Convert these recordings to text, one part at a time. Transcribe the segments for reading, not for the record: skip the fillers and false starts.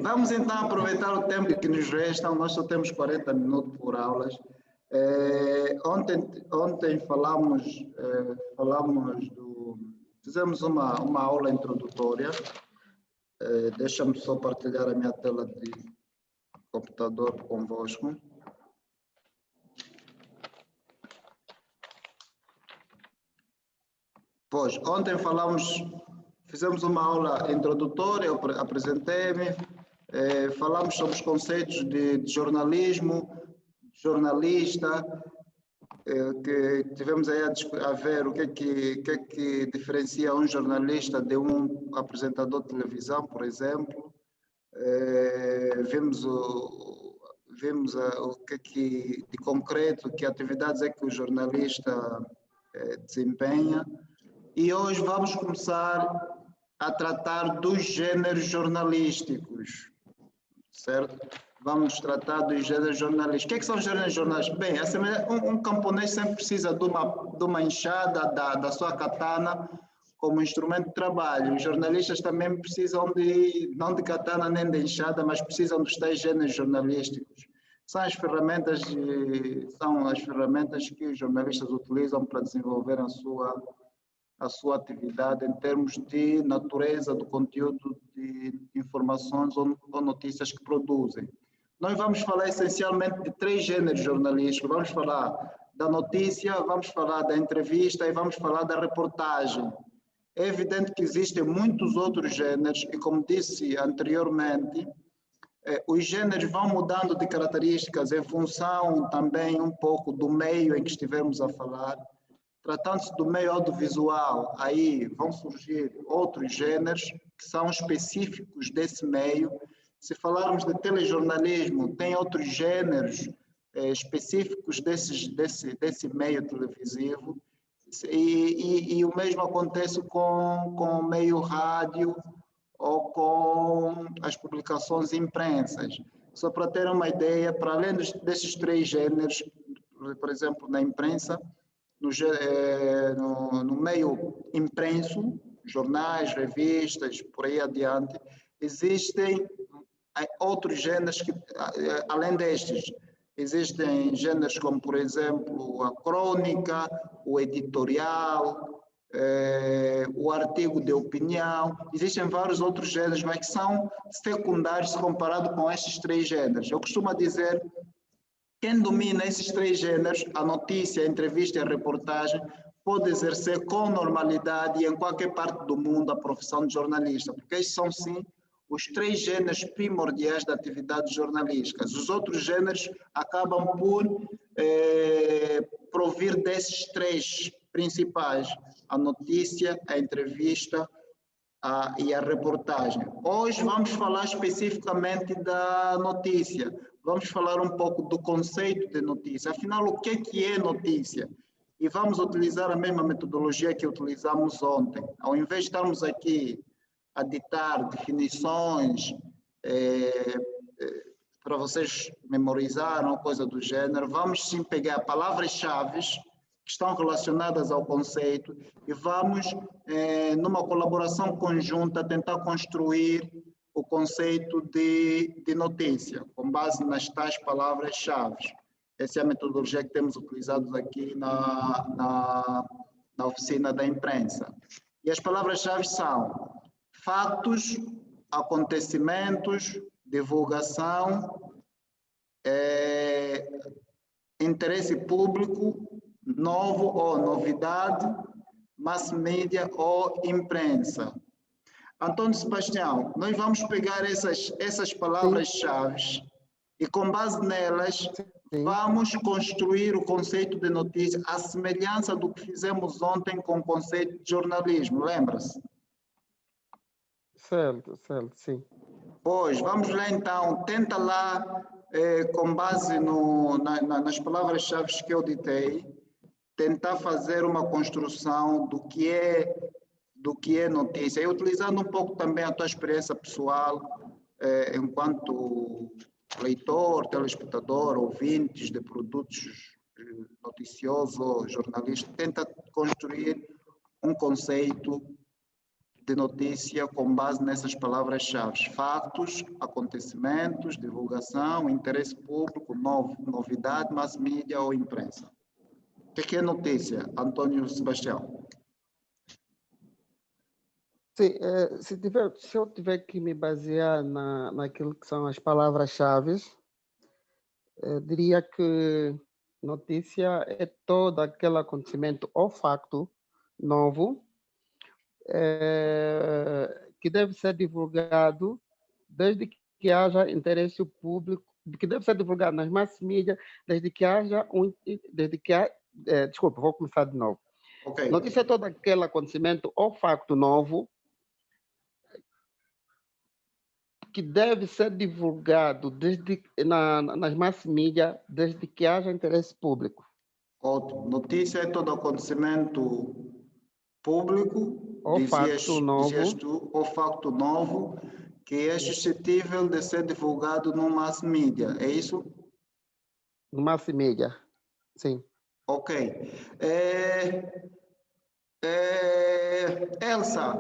vamos então aproveitar o tempo que nos resta, nós só temos 40 minutos por aulas. Ontem fizemos uma aula introdutória. Deixa-me só partilhar a minha tela de computador convosco. Pois, ontem fizemos uma aula introdutória, eu apresentei-me, falamos sobre os conceitos de jornalismo, jornalista, que tivemos aí a ver o que é que diferencia um jornalista de um apresentador de televisão, por exemplo. Vimos o que de concreto, que atividades é que o jornalista desempenha. E hoje vamos começar a tratar dos gêneros jornalísticos, certo? Vamos tratar dos gêneros jornalísticos. O que são os gêneros jornalísticos? Bem, um camponês sempre precisa de uma enxada, da sua katana, como instrumento de trabalho. Os jornalistas também precisam não de katana nem de enxada, mas precisam dos tais gêneros jornalísticos. São as ferramentas que os jornalistas utilizam para desenvolver a sua atividade em termos de natureza do conteúdo de informações ou notícias que produzem. Nós vamos falar essencialmente de 3 gêneros jornalísticos. Vamos falar da notícia, vamos falar da entrevista e vamos falar da reportagem. É evidente que existem muitos outros gêneros e, como disse anteriormente, os gêneros vão mudando de características em função também um pouco do meio em que estivermos a falar. Tratando-se do meio audiovisual, aí vão surgir outros gêneros que são específicos desse meio. Se falarmos de telejornalismo, tem outros gêneros específicos desse meio televisivo. E o mesmo acontece com o meio rádio ou com as publicações imprensas. Só para ter uma ideia, para além desses 3 gêneros, por exemplo, na imprensa, no meio impresso, jornais, revistas, por aí adiante, existem outros gêneros que, além destes, existem gêneros como, por exemplo, a crônica, o editorial, o artigo de opinião. Existem vários outros gêneros, mas que são secundários comparado com estes 3 gêneros. Eu costumo dizer, quem domina esses 3 gêneros, a notícia, a entrevista e a reportagem, pode exercer com normalidade e em qualquer parte do mundo a profissão de jornalista, porque estes são, sim, os 3 gêneros primordiais da atividade jornalística. Os outros gêneros acabam por provir desses 3 principais, a notícia, a entrevista e a reportagem. Hoje vamos falar especificamente da notícia. Vamos falar um pouco do conceito de notícia. Afinal, o que é notícia? E vamos utilizar a mesma metodologia que utilizamos ontem. Ao invés de estarmos aqui a ditar definições para vocês memorizarem ou coisa do gênero, vamos sim pegar palavras-chave que estão relacionadas ao conceito e vamos, numa colaboração conjunta, tentar construir o conceito de notícia, com base nas tais palavras-chave. Essa é a metodologia que temos utilizado aqui na oficina da imprensa. E as palavras-chave são fatos, acontecimentos, divulgação, interesse público, novo ou novidade, mass media ou imprensa. Antônio Sebastião, nós vamos pegar essas palavras-chave e, com base nelas, vamos construir o conceito de notícia, à semelhança do que fizemos ontem com o conceito de jornalismo, lembra-se? Certo, sim. Pois, vamos lá então, tenta lá, com base nas palavras-chave que eu ditei, tentar fazer uma construção do que é notícia, e utilizando um pouco também a tua experiência pessoal, enquanto leitor, telespectador, ouvintes de produtos noticiosos ou jornalísticos, tenta construir um conceito de notícia com base nessas palavras-chave: factos, acontecimentos, divulgação, interesse público, novidade, mass media ou imprensa. O que é notícia, Antônio Sebastião? Sim, se eu tiver que me basear naquilo que são as palavras-chave, diria que notícia é todo aquele acontecimento ou facto novo que deve ser divulgado desde que haja interesse público, que deve ser divulgado nas mass media, desde que haja desculpa, vou começar de novo. Okay. Notícia é todo aquele acontecimento ou facto novo que deve ser divulgado nas mass media desde que haja interesse público. Ótimo. Notícia é todo acontecimento público, ou dizias tu, ou facto novo, que é suscetível de ser divulgado no mass media, é isso? No mass media, sim. Ok. Elsa.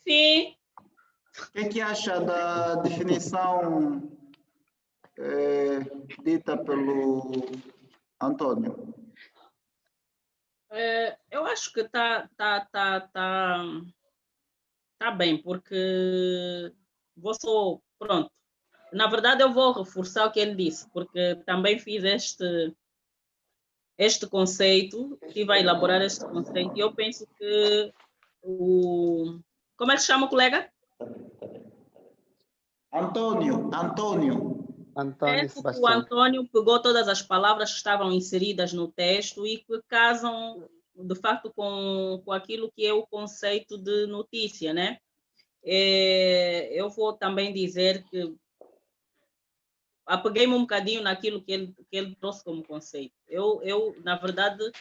Sim. O que acha da definição dita pelo Antônio? Eu acho que tá bem, porque pronto. Na verdade, eu vou reforçar o que ele disse, porque também fiz este conceito, estive a elaborar este conceito, e eu penso que como é que se chama o colega? Antônio Sebastião. O Antônio pegou todas as palavras que estavam inseridas no texto e que casam, de fato, com aquilo que é o conceito de notícia, né? Eu vou também dizer que apeguei-me um bocadinho naquilo que ele trouxe como conceito. Eu na verdade,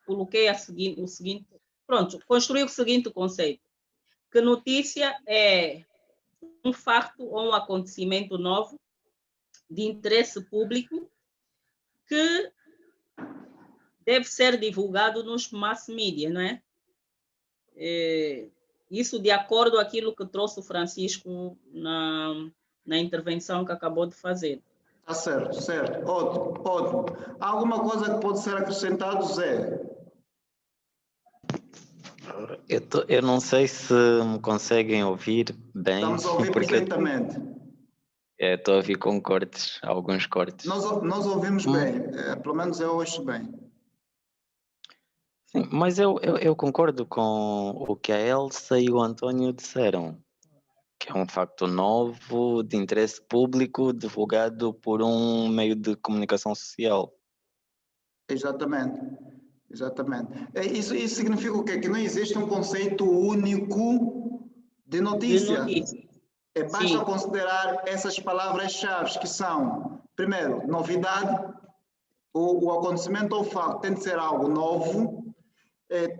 coloquei o seguinte, pronto, construí o seguinte conceito, que notícia é um facto ou um acontecimento novo de interesse público que deve ser divulgado nos mass media, não é? Isso de acordo com aquilo que trouxe o Francisco na intervenção que acabou de fazer. Está certo. Ótimo. Há alguma coisa que pode ser acrescentada, Zé? Eu não sei se me conseguem ouvir bem. Estamos a ouvir perfeitamente. Estou a ouvir com cortes, alguns cortes. Nós ouvimos bem, pelo menos eu ouço bem. Sim, mas eu concordo com o que a Elsa e o Antônio disseram, que é um facto novo, de interesse público, divulgado por um meio de comunicação social. Exatamente. Isso significa o quê? Que não existe um conceito único de notícia. Basta Sim. considerar essas palavras-chave que são, primeiro, novidade, o acontecimento ou facto tem de ser algo novo,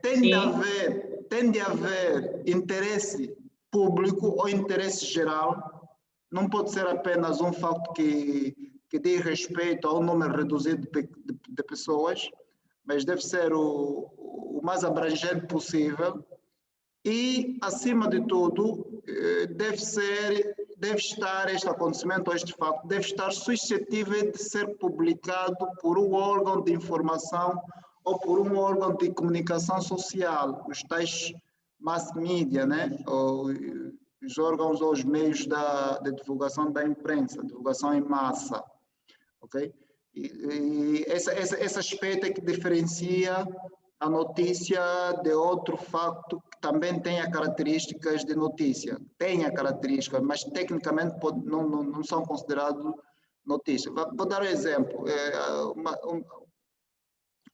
tende a haver interesse público ou interesse geral, não pode ser apenas um facto que diz respeito a um número reduzido de pessoas, mas deve ser o mais abrangente possível e, acima de tudo, deve estar este acontecimento ou este facto, deve estar suscetível de ser publicado por um órgão de informação ou por um órgão de comunicação social, os tais mass media, né? Ou os órgãos ou os meios de divulgação da imprensa, divulgação em massa, ok? E esse aspecto é que diferencia a notícia de outro facto que também tem características de notícia. Tem a característica, mas tecnicamente não são considerados notícia. Vou dar um exemplo.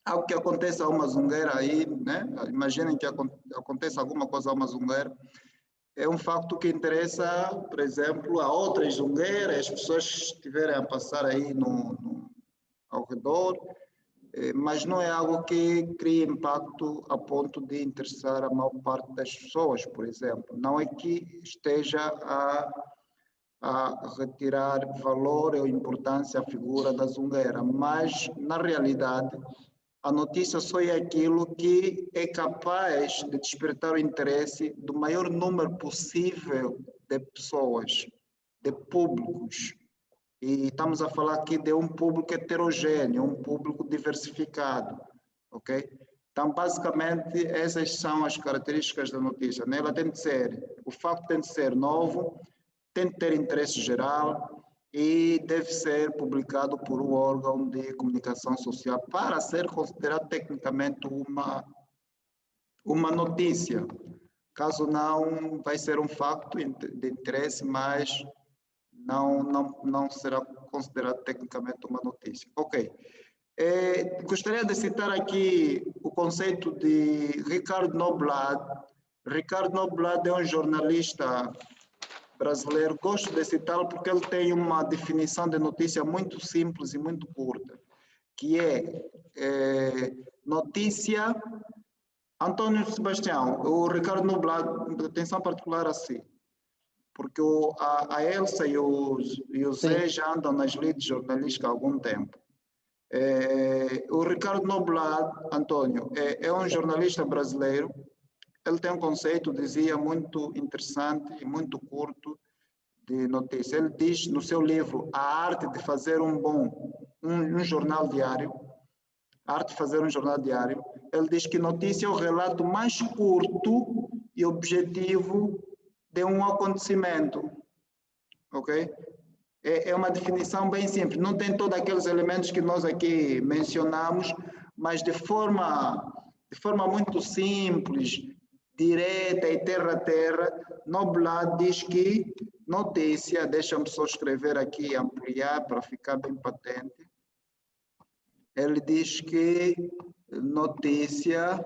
Algo que acontece a uma zungueira aí, né? Imaginem que aconteça alguma coisa a uma zungueira. É um facto que interessa, por exemplo, a outras zungueiras, as pessoas que estiverem a passar aí ao redor, mas não é algo que crie impacto a ponto de interessar a maior parte das pessoas, por exemplo. Não é que esteja a retirar valor ou importância à figura da zungueira, mas, na realidade, A notícia só é aquilo que é capaz de despertar o interesse do maior número possível de pessoas, de públicos. E estamos a falar aqui de um público heterogêneo, um público diversificado, ok? Então, basicamente, essas são as características da notícia, né? Ela tem de ser, o facto tem de ser novo, tem de ter interesse geral e deve ser publicado por um órgão de comunicação social para ser considerado tecnicamente uma notícia. Caso não, vai ser um facto de interesse, mas não será considerado tecnicamente uma notícia. Ok. Gostaria de citar aqui o conceito de Ricardo Noblat. Ricardo Noblat é um jornalista brasileiro. Gosto de citá-lo porque ele tem uma definição de notícia muito simples e muito curta, que é notícia... Antônio Sebastião, o Ricardo Noblat, atenção particular assim, porque a Elsa e o Zé já andam nas lides jornalísticas há algum tempo. O Ricardo Noblat, Antônio, é um jornalista brasileiro. Ele tem um conceito, dizia, muito interessante e muito curto de notícia. Ele diz no seu livro A Arte de Fazer um Jornal Diário, A Arte de Fazer um Jornal Diário, ele diz que notícia é o relato mais curto e objetivo de um acontecimento, ok? É uma definição bem simples, não tem todos aqueles elementos que nós aqui mencionamos, mas de forma muito simples, direta e terra a terra, Noblat diz que notícia, deixa-me só escrever aqui e ampliar para ficar bem patente, ele diz que notícia,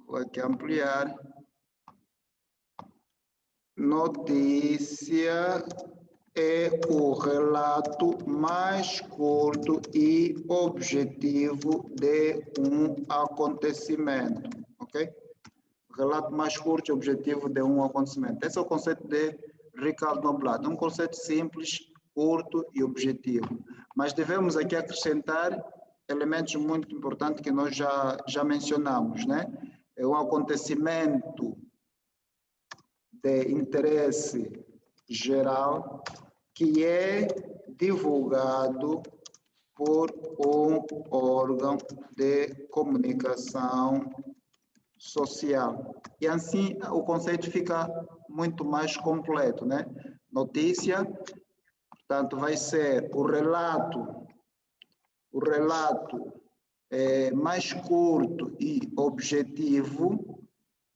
vou aqui ampliar, notícia é o relato mais curto e objetivo de um acontecimento, ok? Relato mais curto e objetivo de um acontecimento. Esse é o conceito de Ricardo Noblat, um conceito simples, curto e objetivo. Mas devemos aqui acrescentar elementos muito importantes que nós já mencionamos, né? É um acontecimento de interesse geral que é divulgado por um órgão de comunicação social. E assim o conceito fica muito mais completo, né? Notícia, portanto, vai ser o relato mais curto e objetivo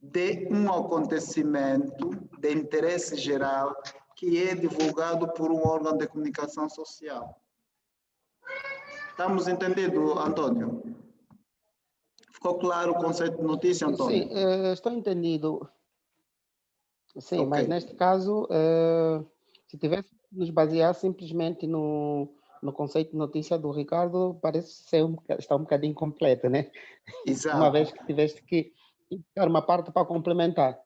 de um acontecimento de interesse geral que é divulgado por um órgão de comunicação social. Estamos entendendo, Antônio? Ficou claro o conceito de notícia, Antônio? Sim, estou entendido. Sim, Ok. mas neste caso, se tivesse que nos basear simplesmente no conceito de notícia do Ricardo, parece estar um bocadinho completo, né? Exato. Uma vez que tiveste que dar uma parte para complementar.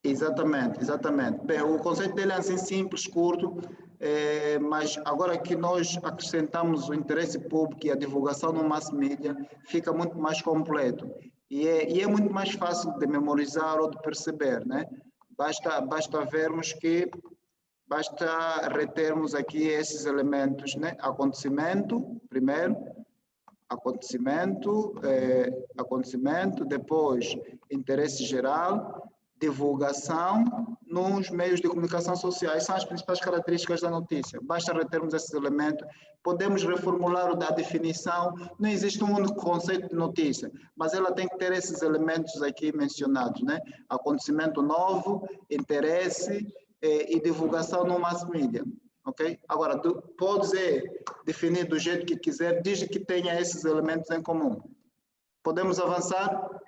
Exatamente, exatamente. Bem, o conceito dele é assim simples, curto, mas agora que nós acrescentamos o interesse público e a divulgação no mass media, fica muito mais completo. E é muito mais fácil de memorizar ou de perceber, né? Basta vermos que, basta retermos aqui esses elementos, né? Acontecimento, primeiro, acontecimento, depois interesse geral, divulgação nos meios de comunicação sociais, são as principais características da notícia. Basta retermos esses elementos, podemos reformular a definição, não existe um único conceito de notícia, mas ela tem que ter esses elementos aqui mencionados, né? Acontecimento novo, interesse e divulgação no mass media. Ok? Agora, pode definir do jeito que quiser, desde que tenha esses elementos em comum. Podemos avançar?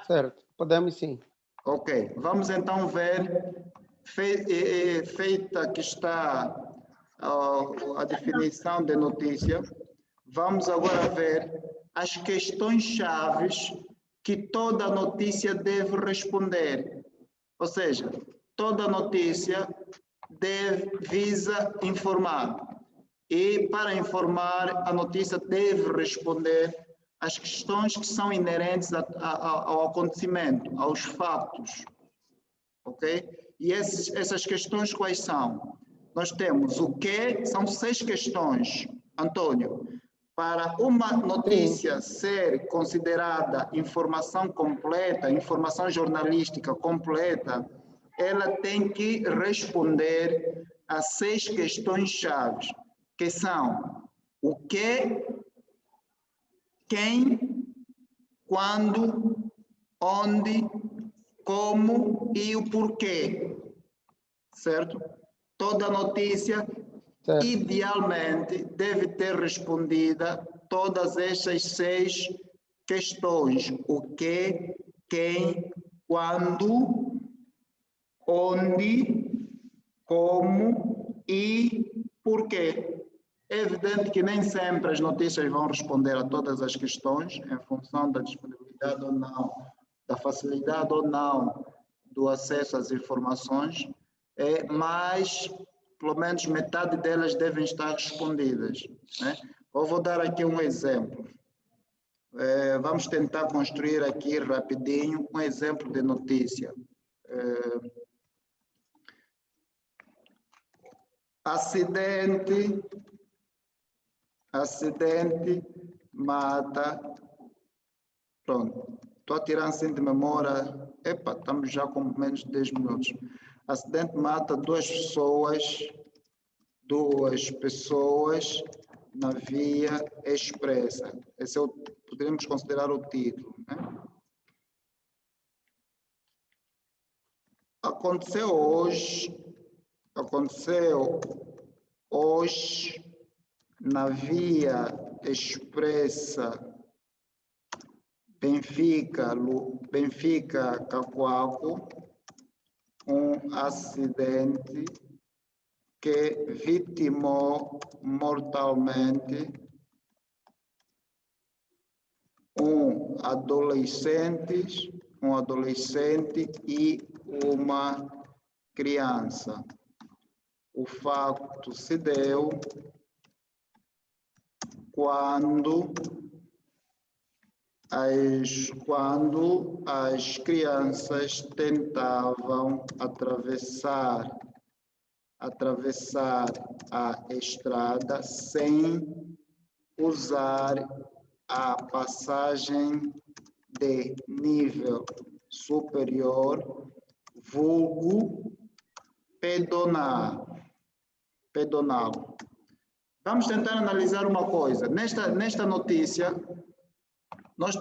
Certo, podemos sim. Ok, vamos então ver, feita que está a definição de notícia, vamos agora ver as questões chaves que toda notícia deve responder. Ou seja, toda notícia visa informar. E, para informar, a notícia deve responder às questões que são inerentes ao acontecimento, aos fatos. Ok? E essas questões quais são? Nós temos o que, são 6 questões, Antônio. Para uma notícia ser considerada informação completa, informação jornalística completa, ela tem que responder a 6 questões-chave, que são o que, quem, quando, onde, como e o porquê, certo? Toda notícia, certo, idealmente, deve ter respondida todas estas 6 questões: o que, quem, quando, onde, como e porquê. É evidente que nem sempre as notícias vão responder a todas as questões, em função da disponibilidade ou não, da facilidade ou não do acesso às informações, mas pelo menos metade delas devem estar respondidas, né? Eu vou dar aqui um exemplo. Vamos tentar construir aqui rapidinho um exemplo de notícia. Acidente mata. Pronto, estou a tirar assim de memória. Epa, estamos já com menos de 10 minutos. Acidente mata 2 pessoas na via expressa. Esse poderíamos considerar o título, né? Aconteceu hoje na via expressa Benfica-Cacoalco, um acidente que vitimou mortalmente um adolescente e uma criança. O facto se deu quando as crianças tentavam atravessar a estrada sem usar a passagem de nível superior, vulgo pedonal. Vamos tentar analisar uma coisa. Nesta notícia,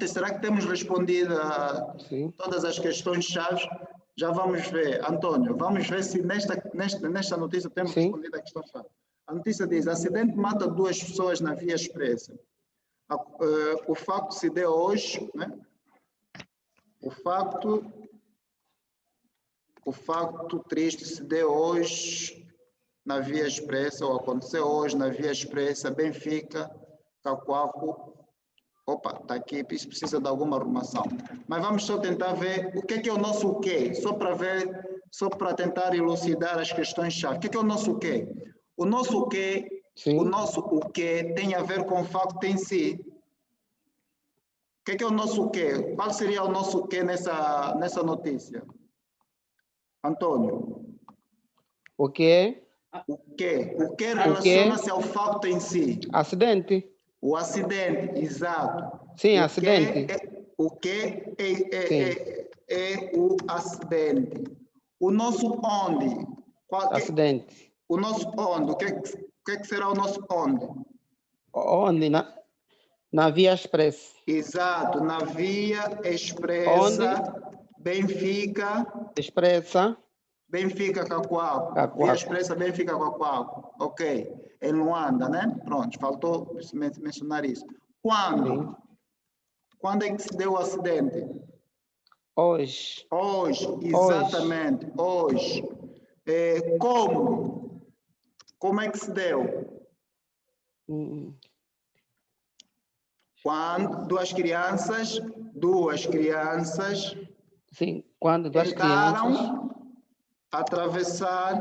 será que temos respondido a todas as questões-chave? Já vamos ver. Antônio, vamos ver se nesta notícia temos respondido a questão-chave. A notícia diz: acidente mata 2 pessoas na via expressa. O facto se deu hoje, né? O facto triste se deu hoje na via expressa, ou aconteceu hoje na via expressa Benfica, Cacoalco. Opa, está aqui, isso precisa de alguma arrumação. Mas vamos só tentar ver o que é o nosso o quê, só para tentar elucidar as questões-chave. O que é o nosso o quê? O nosso o quê, tem a ver com o facto em si. O que é o nosso o quê? Qual seria o nosso o quê nessa notícia? Antônio? O quê? O que relaciona-se ao facto em si? Acidente. O acidente, exato. Sim, acidente. O que é o acidente? O nosso onde? Acidente. O nosso onde? O que é que será o nosso onde? Onde? Na via expressa. Exato, na via expressa. Onde? Benfica. Expressa. Benfica, Cacoalco. Via expressa Benfica, Cacoalco. Ok. Ele não anda, né? Pronto, faltou mencionar isso. Quando? Sim. Quando é que se deu o acidente? Hoje. Hoje, exatamente. Hoje. Como? Como é que se deu? Quando duas crianças. Sim, quando 2 crianças atravessar,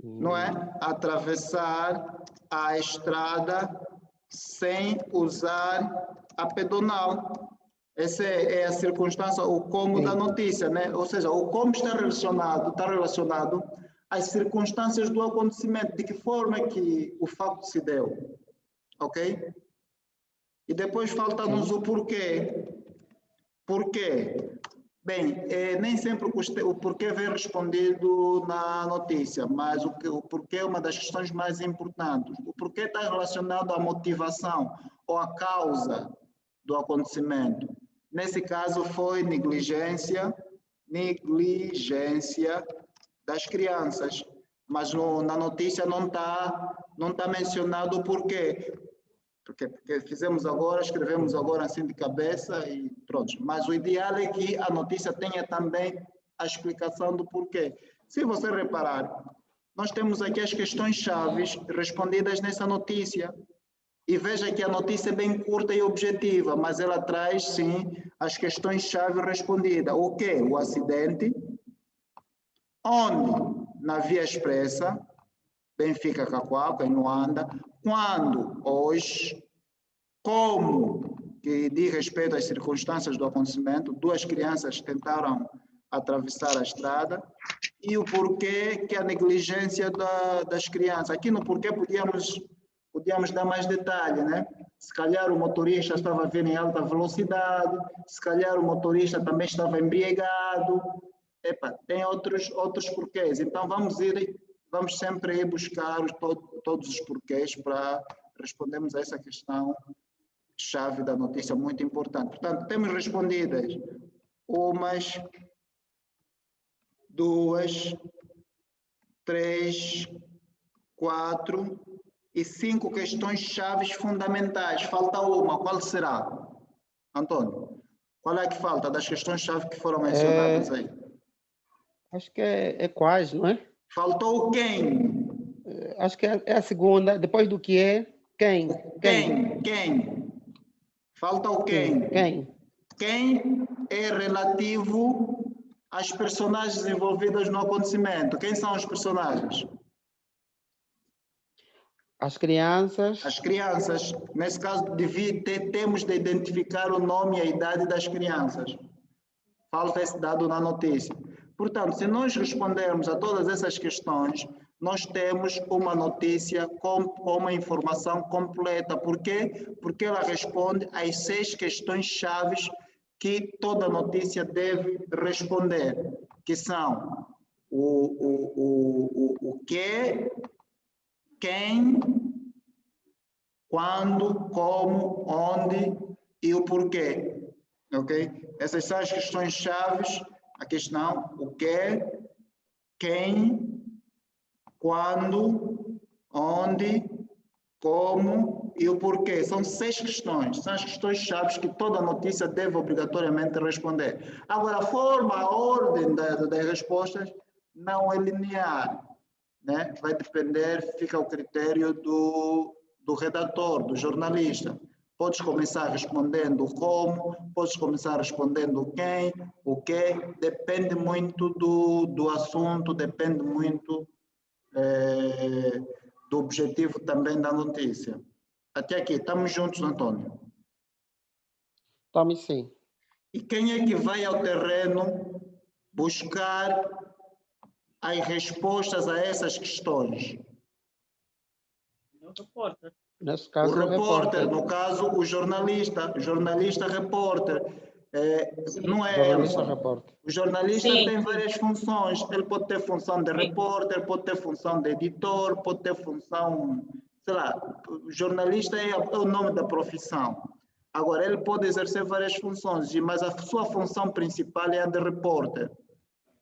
não é? Atravessar a estrada sem usar a pedonal. Essa é a circunstância, o como da notícia, né? Ou seja, o como está relacionado às circunstâncias do acontecimento, de que forma que o facto se deu, ok? E depois falta-nos o porquê. Porquê? Bem, nem sempre o porquê vem respondido na notícia, mas o porquê é uma das questões mais importantes. O porquê está relacionado à motivação ou à causa do acontecimento. Nesse caso foi negligência das crianças, mas na notícia não tá mencionado o porquê. Porque escrevemos agora assim de cabeça e pronto. Mas o ideal é que a notícia tenha também a explicação do porquê. Se você reparar, nós temos aqui as questões chaves respondidas nessa notícia. E veja que a notícia é bem curta e objetiva, mas ela traz, sim, as questões chave respondidas. O quê? O acidente. Onde? Na via expressa. Benfica-Cacoal, quem não anda. Quando? Hoje. Como? Que diz respeito às circunstâncias do acontecimento. 2 crianças tentaram atravessar a estrada. E o porquê que a negligência das crianças. Aqui no porquê podíamos dar mais detalhe, né? Se calhar o motorista estava a vir em alta velocidade, se calhar o motorista também estava embriagado. Tem outros porquês. Então vamos sempre ir buscar todos os porquês para respondermos a essa questão chave da notícia, muito importante. Portanto, temos respondidas 1, 2, 3, 4 e 5 questões chaves fundamentais. Falta uma, qual será? Antônio, qual é que falta das questões chave que foram mencionadas aí? Acho que é quais, não é? Faltou quem? Acho que é a segunda, depois do que é, quem? Quem? Falta o quem? Quem é relativo às personagens envolvidas no acontecimento. Quem são os personagens? As crianças. As crianças. Nesse caso, temos de identificar o nome e a idade das crianças. Falta esse dado na notícia. Portanto, se nós respondermos a todas essas questões, nós temos uma notícia com uma informação completa. Por quê? Porque ela responde às 6 questões chaves que toda notícia deve responder, que são o que, quem, quando, como, onde e o porquê. Ok? Essas são as questões chaves. A questão, o que, quem, quando, onde, como e o porquê. São 6 questões. São as questões chaves que toda notícia deve obrigatoriamente responder. Agora, a ordem das respostas não é linear, né? Vai depender, fica ao critério do redator, do jornalista. Podes começar respondendo o como, podes começar respondendo quem, o que, depende muito do assunto, depende muito do objetivo também da notícia. Até aqui, estamos juntos, Antônio? Estamos sim. E quem é que vai ao terreno buscar as respostas a essas questões? O repórter. Nesse caso, o repórter, no caso, o jornalista repórter. Não é Elson. O jornalista tem várias funções. Ele pode ter função de repórter, pode ter função de editor, pode ter função, sei lá, o jornalista é o nome da profissão. Agora, ele pode exercer várias funções, mas a sua função principal é a de repórter.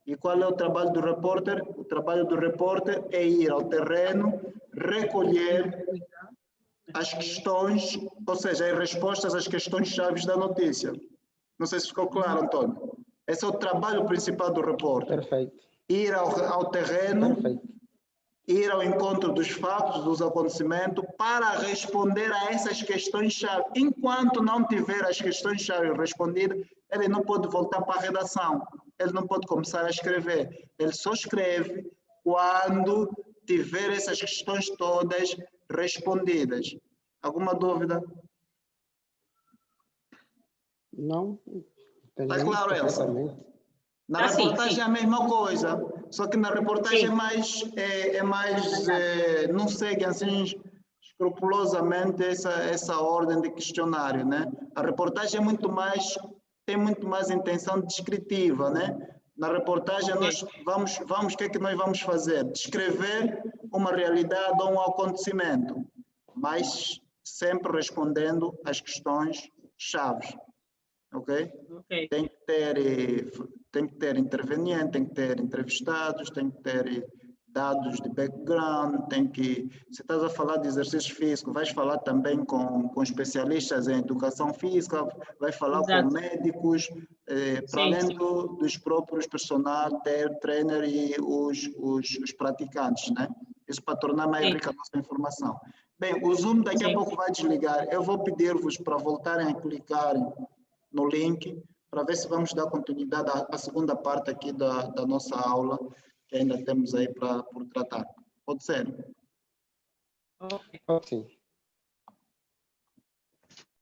E qual é o trabalho do repórter? O trabalho do repórter é ir ao terreno, recolher as questões, ou seja, as respostas às questões chaves da notícia. Não sei se ficou claro, Antônio. Esse é o trabalho principal do repórter. Perfeito. Ir ao terreno, Perfeito. Ir ao encontro dos fatos, dos acontecimentos, para responder a essas questões-chave. Enquanto não tiver as questões-chave respondidas, ele não pode voltar para a redação. Ele não pode começar a escrever. Ele só escreve quando tiver essas questões todas respondidas. Alguma dúvida? Não, Está claro, Elsa? perfeitamente. Na Sim, reportagem sim. é a mesma coisa, só que na reportagem Sim. não segue assim escrupulosamente essa ordem de questionário, né? A reportagem tem muito mais intenção descritiva, né? Na reportagem nós o que é que nós vamos fazer? Descrever uma realidade ou um acontecimento, mas sempre respondendo às questões chaves, ok? Ok. Tem que ter interveniente, tem que ter entrevistados, tem que ter dados de background, se estás a falar de exercício físico, vais falar também com especialistas em educação física, vais falar com Exato. médicos, para Sim, além sim. dos próprios personal, trainer e os praticantes, né? Isso para tornar mais Sim. rica a nossa informação. Bem, o Zoom daqui a Sim. pouco vai desligar. Eu vou pedir-vos para voltarem a clicarem no link, para ver se vamos dar continuidade à segunda parte aqui da nossa aula, que ainda temos aí por tratar. Pode ser? Ok. Sim.